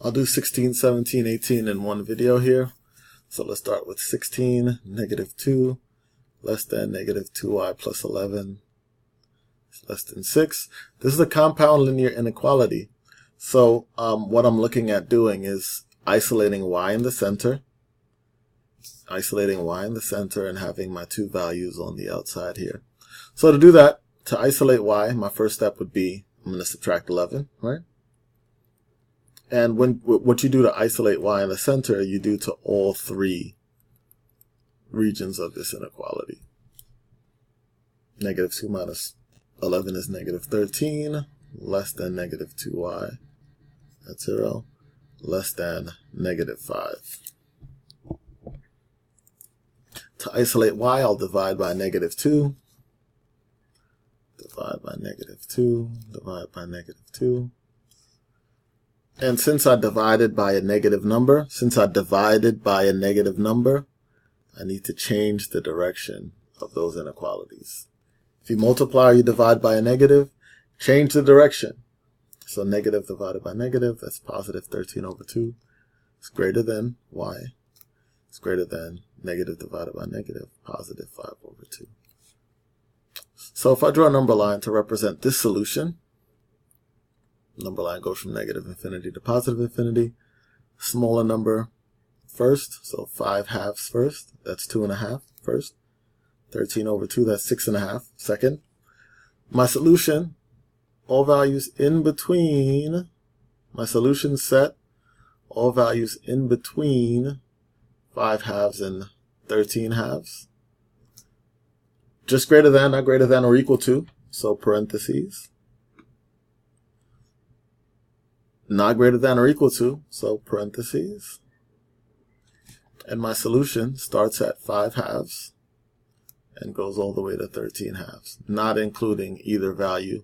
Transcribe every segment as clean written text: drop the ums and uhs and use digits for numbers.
I'll do 16, 17, 18 in one video here. So let's start with 16, negative 2, less than negative 2y plus 11, less than 6. This is a compound linear inequality. So what I'm looking at doing is isolating y in the center, and having my two values on the outside here. So to do that, to isolate y, my first step would be, I'm going to subtract 11, right? And what you do to isolate y in the center, you do to all three regions of this inequality. Negative 2 minus 11 is negative 13, less than negative 2y at 0, less than negative 5. To isolate y, I'll divide by negative 2, divide by negative 2, divide by negative 2. And since I divided by a negative number, I need to change the direction of those inequalities. If you multiply or you divide by a negative, change the direction. So negative divided by negative, that's positive 13 over 2. It's greater than y. It's greater than negative divided by negative, positive 5 over 2. So if I draw a number line to represent this solution, number line goes from negative infinity to positive infinity. Smaller number first, so 5/2 first. That's 2.5 first. 13 over 2, that's 6.5 second. My solution, all values in between, my solution set, all values in between 5/2 and 13/2. Just greater than, not greater than or equal to, so parentheses. Not greater than or equal to, so parentheses. And my solution starts at 5/2 and goes all the way to 13/2, not including either value.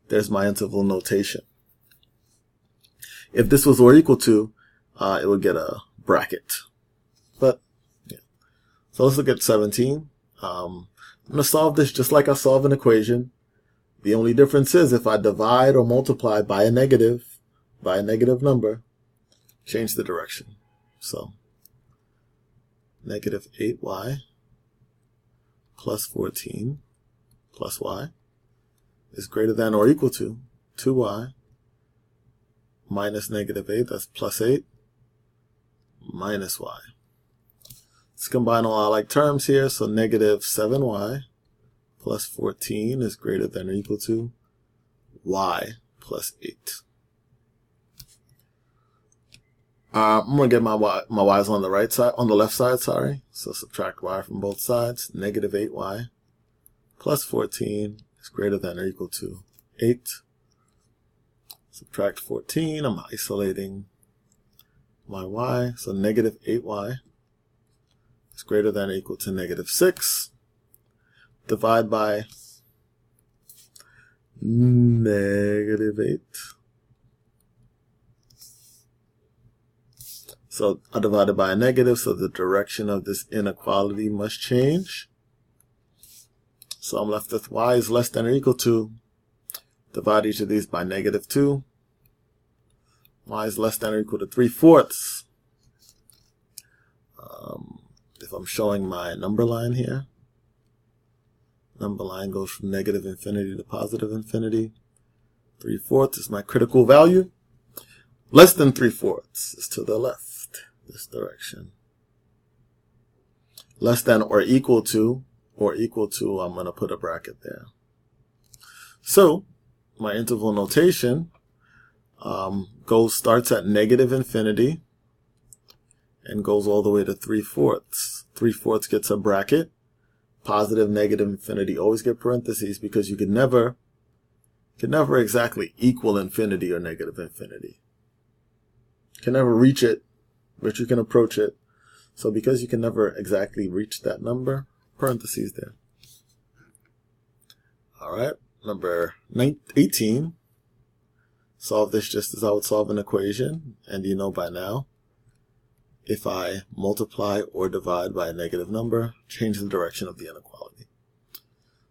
There's my interval notation. If this was or equal to, it would get a bracket. But, yeah. So let's look at 17. I'm going to solve this just like I solve an equation. The only difference is if I divide or multiply by a negative number, change the direction. So negative 8y plus 14 plus y is greater than or equal to 2y minus negative 8, that's plus 8, minus y. Let's combine all our like terms here. So negative 7y plus 14 is greater than or equal to y plus 8. I'm going to get my y's on the right side, on the left side, sorry. So subtract y from both sides. Negative 8y plus 14 is greater than or equal to 8. Subtract 14, I'm isolating my y. So negative 8y is greater than or equal to negative 6. Divide by negative 8. So I divided by a negative, so the direction of this inequality must change. So I'm left with y is less than or equal to, divide each of these by negative 2. Y is less than or equal to 3/4. If I'm showing my number line here, number line goes from negative infinity to positive infinity. 3/4 is my critical value. Less than 3/4 is to the left, this direction. Less than or equal to, I'm going to put a bracket there. So my interval notation starts at negative infinity and goes all the way to 3/4. 3/4 gets a bracket. Positive, negative, infinity always get parentheses because you can never exactly equal infinity or negative infinity. You can never reach it, but you can approach it. So because you can never exactly reach that number, parentheses there. All right, number 18. Solve this just as I would solve an equation. And you know by now, if I multiply or divide by a negative number, change the direction of the inequality.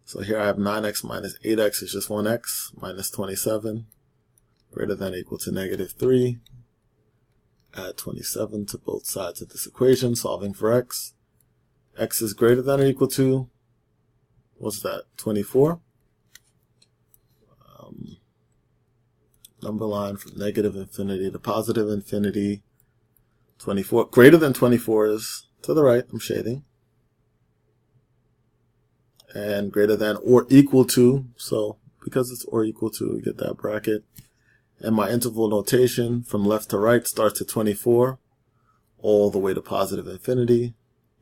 So here I have 9x minus 8x is just 1x minus 27, greater than or equal to negative 3. Add 27 to both sides of this equation, solving for x. X is greater than or equal to, what's that, 24? Number line from negative infinity to positive infinity. 24, greater than 24 is to the right, I'm shading. And greater than or equal to, so because it's or equal to, we get that bracket. And my interval notation from left to right starts at 24 all the way to positive infinity,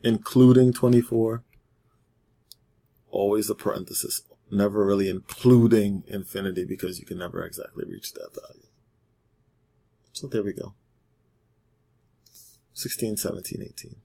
including 24. Always a parenthesis, never really including infinity because you can never exactly reach that value. So there we go. 16, 17, 18.